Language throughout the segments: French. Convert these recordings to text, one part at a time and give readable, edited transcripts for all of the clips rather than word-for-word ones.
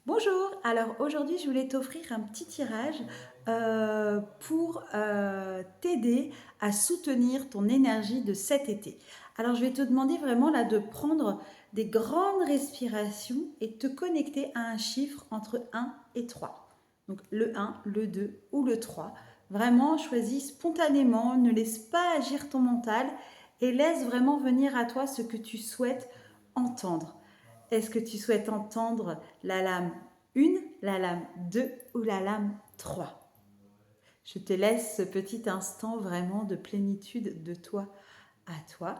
Bonjour, alors aujourd'hui je voulais t'offrir un petit tirage pour t'aider à soutenir ton énergie de cet été. Alors je vais te demander vraiment là de prendre des grandes respirations et te connecter à un chiffre entre 1 et 3. Donc le 1, le 2 ou le 3. Vraiment choisis spontanément, ne laisse pas agir ton mental et laisse vraiment venir à toi ce que tu souhaites entendre. Est-ce que tu souhaites entendre la lame 1, la lame 2 ou la lame 3? Je te laisse ce petit instant vraiment de plénitude de toi à toi.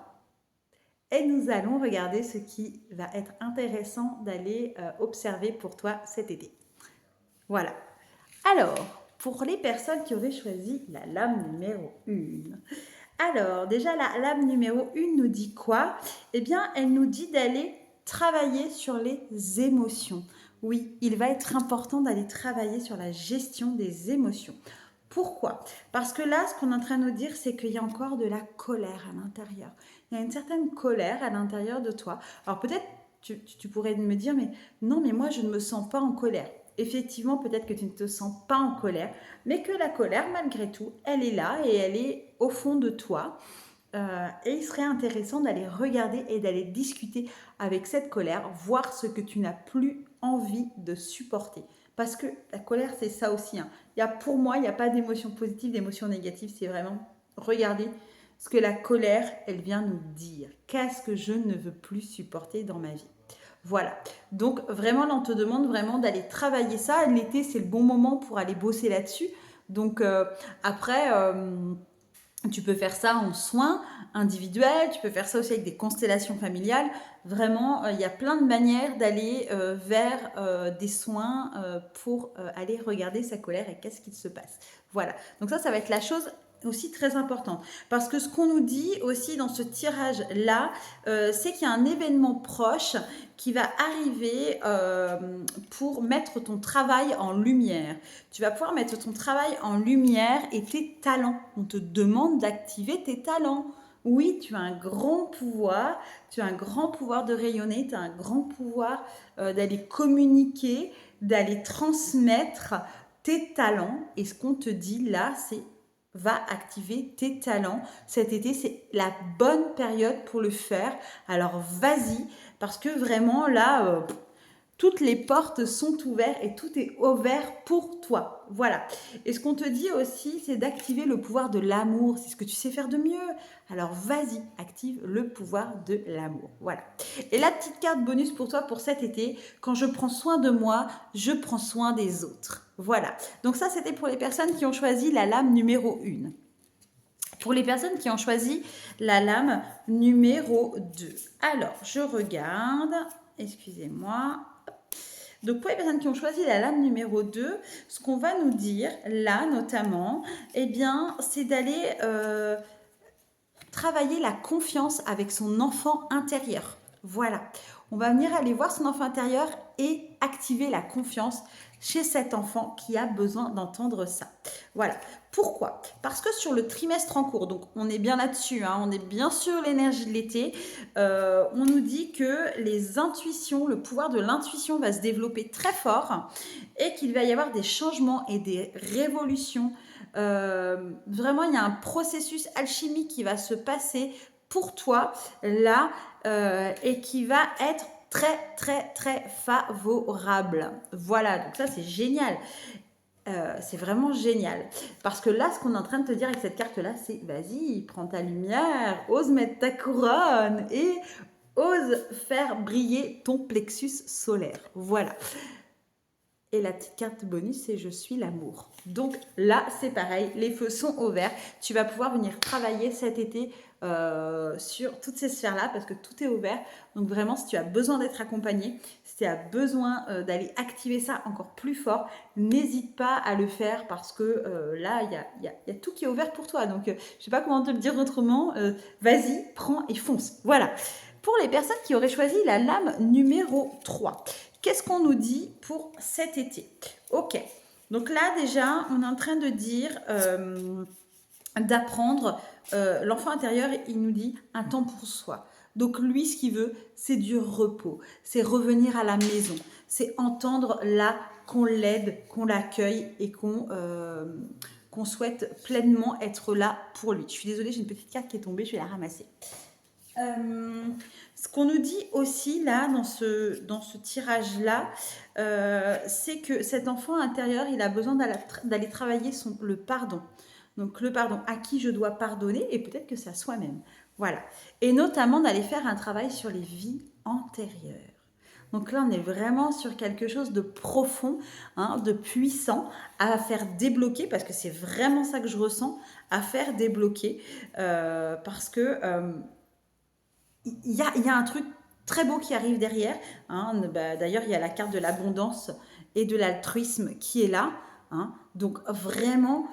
Et nous allons regarder ce qui va être intéressant d'aller observer pour toi cet été. Voilà. Alors, pour les personnes qui auraient choisi la lame numéro 1. Alors, déjà, la lame numéro 1 nous dit quoi? Eh bien, elle nous dit d'aller travailler sur les émotions. Oui, il va être important d'aller travailler sur la gestion des émotions. Pourquoi? Parce que là, ce qu'on est en train de nous dire, c'est qu'il y a encore de la colère à l'intérieur. Il y a une certaine colère à l'intérieur de toi. Alors peut-être, tu pourrais me dire, mais non, mais moi, je ne me sens pas en colère. Effectivement, peut-être que tu ne te sens pas en colère, mais que la colère, malgré tout, elle est là et elle est au fond de toi. Et il serait intéressant d'aller regarder et d'aller discuter avec cette colère, voir ce que tu n'as plus envie de supporter. Parce que la colère, c'est ça aussi, hein. Pour moi, il n'y a pas d'émotion positive, d'émotion négative. C'est vraiment regarder ce que la colère, elle vient nous dire. Qu'est-ce que je ne veux plus supporter dans ma vie? Voilà. Donc vraiment, là, on te demande vraiment d'aller travailler ça. L'été, c'est le bon moment pour aller bosser là-dessus. Donc après, tu peux faire ça en soins individuels, tu peux faire ça aussi avec des constellations familiales. Vraiment, il y a plein de manières d'aller vers des soins pour aller regarder sa colère et qu'est-ce qu'il se passe. Voilà. Donc ça va être la chose aussi très importante. Parce que ce qu'on nous dit aussi dans ce tirage-là, c'est qu'il y a un événement proche qui va arriver pour mettre ton travail en lumière. Tu vas pouvoir mettre ton travail en lumière et tes talents. On te demande d'activer tes talents. Oui, tu as un grand pouvoir, tu as un grand pouvoir de rayonner, tu as un grand pouvoir d'aller communiquer, d'aller transmettre tes talents. Et ce qu'on te dit là, c'est va activer tes talents. Cet été, c'est la bonne période pour le faire. Alors vas-y, parce que vraiment là, toutes les portes sont ouvertes et tout est ouvert pour toi. Voilà. Et ce qu'on te dit aussi, c'est d'activer le pouvoir de l'amour. C'est ce que tu sais faire de mieux. Alors vas-y, active le pouvoir de l'amour. Voilà. Et la petite carte bonus pour toi pour cet été, quand je prends soin de moi, je prends soin des autres. Voilà. Donc ça, c'était pour les personnes qui ont choisi la lame numéro 1. Pour les personnes qui ont choisi la lame numéro 2. Alors, je regarde. Excusez-moi. Donc pour les personnes qui ont choisi la lame numéro 2, ce qu'on va nous dire là notamment, eh bien, c'est d'aller travailler la confiance avec son enfant intérieur. Voilà. On va venir aller voir son enfant intérieur et activer la confiance chez cet enfant qui a besoin d'entendre ça. Voilà. Pourquoi? Parce que sur le trimestre en cours, donc on est bien là-dessus, hein, on est bien sur l'énergie de l'été, on nous dit que les intuitions, le pouvoir de l'intuition va se développer très fort et qu'il va y avoir des changements et des révolutions. Vraiment, il y a un processus alchimique qui va se passer pour toi là et qui va être très très très favorable. Voilà, donc ça c'est génial. C'est vraiment génial. Parce que là, ce qu'on est en train de te dire avec cette carte-là, c'est vas-y, prends ta lumière, ose mettre ta couronne et ose faire briller ton plexus solaire. Voilà. Et la petite carte bonus, c'est je suis l'amour. Donc là, c'est pareil, les feux sont ouverts. Tu vas pouvoir venir travailler cet été sur toutes ces sphères-là parce que tout est ouvert. Donc vraiment, si tu as besoin d'être accompagné, si tu as besoin d'aller activer ça encore plus fort, n'hésite pas à le faire parce que là, il y a tout qui est ouvert pour toi. Donc, je ne sais pas comment te le dire autrement. Vas-y, prends et fonce. Voilà. Pour les personnes qui auraient choisi la lame numéro 3. Qu'est-ce qu'on nous dit pour cet été? Ok, donc là déjà, on est en train de dire d'apprendre. L'enfant intérieur, il nous dit un temps pour soi. Donc lui, ce qu'il veut, c'est du repos, c'est revenir à la maison, c'est entendre là qu'on l'aide, qu'on l'accueille et qu'on souhaite pleinement être là pour lui. Je suis désolée, j'ai une petite carte qui est tombée, je vais la ramasser. Ce qu'on nous dit aussi là dans ce tirage-là, c'est que cet enfant intérieur, il a besoin d'aller travailler le pardon. Donc le pardon, à qui je dois pardonner, et peut-être que c'est à soi-même. Voilà. Et notamment d'aller faire un travail sur les vies antérieures. Donc là, on est vraiment sur quelque chose de profond, hein, de puissant, à faire débloquer, parce que c'est vraiment ça que je ressens, à faire débloquer, parce que il y a un truc très beau qui arrive derrière. Hein. Bah, d'ailleurs, il y a la carte de l'abondance et de l'altruisme qui est là. Hein. Donc vraiment,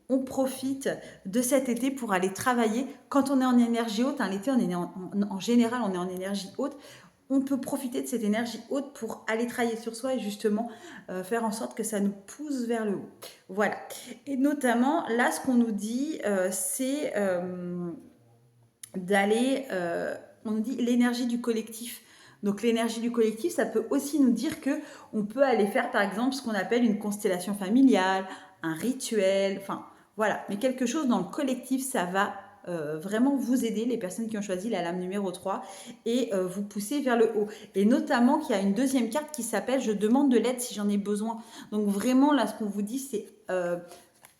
on profite de cet été pour aller travailler. Quand on est en énergie haute, hein, l'été, en général, on est en énergie haute. On peut profiter de cette énergie haute pour aller travailler sur soi et justement faire en sorte que ça nous pousse vers le haut. Voilà. Et notamment, là, ce qu'on nous dit, c'est d'aller, on nous dit l'énergie du collectif. Donc l'énergie du collectif, ça peut aussi nous dire que on peut aller faire par exemple ce qu'on appelle une constellation familiale, un rituel, enfin voilà. Mais quelque chose dans le collectif, ça va vraiment vous aider, les personnes qui ont choisi la lame numéro 3, et vous pousser vers le haut. Et notamment qu'il y a une deuxième carte qui s'appelle « Je demande de l'aide si j'en ai besoin ». Donc vraiment, là, ce qu'on vous dit, c'est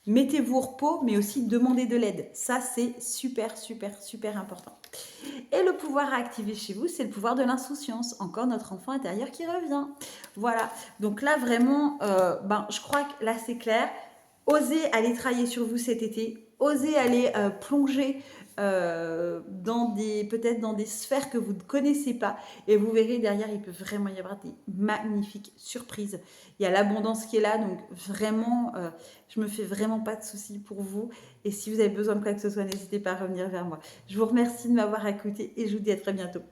mettez-vous au repos, mais aussi demandez de l'aide. Ça, c'est super, super, super important. Et le pouvoir à activer chez vous, c'est le pouvoir de l'insouciance. Encore notre enfant intérieur qui revient. Voilà. Donc là, vraiment, je crois que là, c'est clair. Osez aller travailler sur vous cet été. Osez aller plonger peut-être dans des sphères que vous ne connaissez pas. Et vous verrez, derrière, il peut vraiment y avoir des magnifiques surprises. Il y a l'abondance qui est là. Donc vraiment, je me fais vraiment pas de soucis pour vous. Et si vous avez besoin de quoi que ce soit, n'hésitez pas à revenir vers moi. Je vous remercie de m'avoir écouté et je vous dis à très bientôt.